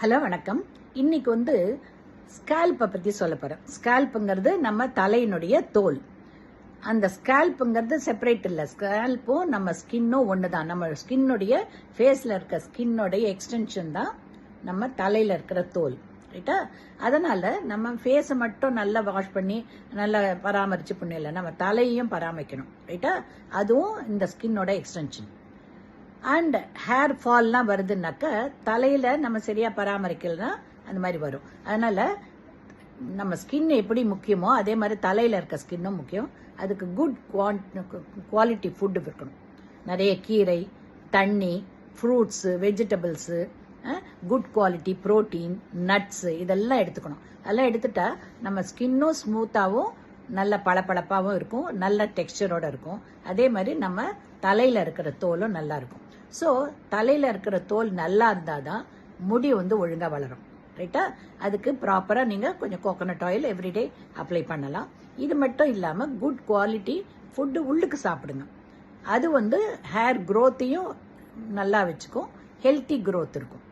Hello வணக்கம். இன்னைக்கு ஸ்கேல்பை பற்றி சொல்ல போகிறேன். ஸ்கேல்ப்புங்கிறது நம்ம தலையினுடைய தோல். அந்த ஸ்கேல்ப்புங்கிறது செப்பரேட் இல்லை. ஸ்கேல்ப்பும் நம்ம ஸ்கின்னும் ஒன்று தான். நம்ம ஸ்கின்னுடைய ஃபேஸில் இருக்க ஸ்கின்னுடைய எக்ஸ்டென்ஷன் தான் நம்ம தலையில் இருக்கிற தோல், ரைட்டா? அதனால் நம்ம ஃபேஸை மட்டும் நல்லா வாஷ் பண்ணி நல்லா பராமரித்து பண்ண இல்லை, நம்ம தலையையும் பராமரிக்கணும், ரைட்டா? அதுவும் இந்த ஸ்கின்னோட எக்ஸ்டென்ஷன். அண்ட் ஹேர் ஃபால்லாம் வருதுன்னாக்க தலையில் நம்ம சரியாக பராமரிக்கலைன்னா அந்த மாதிரி வரும். அதனால் நம்ம ஸ்கின் எப்படி முக்கியமோ அதே மாதிரி தலையில் இருக்க ஸ்கின்னும் முக்கியம். அதுக்கு குட் குவாலிட்டி ஃபுட்டு இருக்கணும். நிறைய கீரை, தண்ணி, fruits, vegetables, good quality protein, nuts இதெல்லாம் எடுத்துக்கணும். அதெல்லாம் எடுத்துட்டா நம்ம ஸ்கின்னும் ஸ்மூத்தாகவும் நல்ல பளபளப்பாகவும் இருக்கும், நல்ல டெக்ஸ்சரோட இருக்கும். அதே மாதிரி நம்ம தலையில் இருக்கிற தோலும் நல்லா இருக்கும். ஸோ தலையில் இருக்கிற தோல் நல்லா இருந்தால் தான் முடி ஒழுங்காக வளரும், ரைட்டா? அதுக்கு ப்ராப்பராக நீங்கள் கொஞ்சம் கோகோனட் ஆயில் எவ்ரிடே அப்ளை பண்ணலாம். இது மட்டும் இல்லாமல் குட் குவாலிட்டி ஃபுட்டு உள்ளுக்கு சாப்பிடுங்க. அது ஹேர் க்ரோத்தையும் நல்லா வச்சுக்கும், ஹெல்த்தி க்ரோத் இருக்கும்,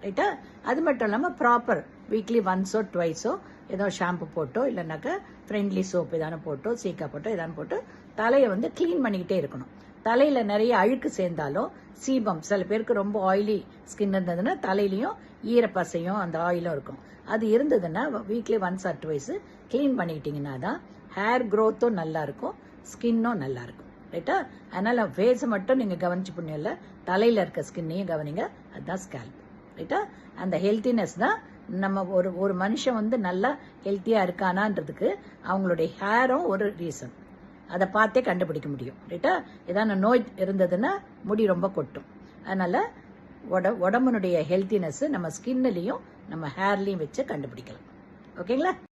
ரைட்டா? அது மட்டும் இல்லாமல் ப்ராப்பர் வீக்லி ஒன்ஸோ ட்வைஸோ ஏதோ ஷாம்பு போட்டோ இல்லைனாக்கா ஃப்ரெண்ட்லி சோப் எதான போட்டோ சீக்கா போட்டோ எதான போட்டு தலையை க்ளீன் பண்ணிக்கிட்டே இருக்கணும். தலையில் நிறைய அழுக்கு சேர்ந்தாலும் சீபம், சில பேருக்கு ரொம்ப ஆயிலி ஸ்கின் இருந்ததுன்னா தலையிலையும் ஈரப்பசையும் அந்த ஆயிலும் இருக்கும். அது இருந்ததுன்னா weekly once or twice clean பண்ணிக்கிட்டிங்கன்னா தான் ஹேர் க்ரோத்தும் நல்லா இருக்கும், ஸ்கின்னும் நல்லா இருக்கும், ரைட்டா? அதனால் ஃபேஸை மட்டும் நீங்கள் கவனிச்சு பண்ணல, தலையில் இருக்க ஸ்கின்னையும் கவனிங்க. அதுதான் ஸ்கேல்ப், ரைட்டா? அந்த ஹெல்த்தினஸ் தான் நம்ம ஒரு மனுஷன் நல்லா ஹெல்த்தியாக இருக்கானான்றதுக்கு அவங்களுடைய ஹேரும் ஒரு ரீசன். அதை பார்த்தே கண்டுபிடிக்க முடியும், ரைட்டா? ஏதாவது நோய் இருந்ததுன்னா முடி ரொம்ப கொட்டும். அதனால உடம்புனுடைய ஹெல்த்தினஸ் நம்ம ஸ்கின்னுலையும் நம்ம ஹேர்லையும் வச்சு கண்டுபிடிக்கலாம். ஓகேங்களா?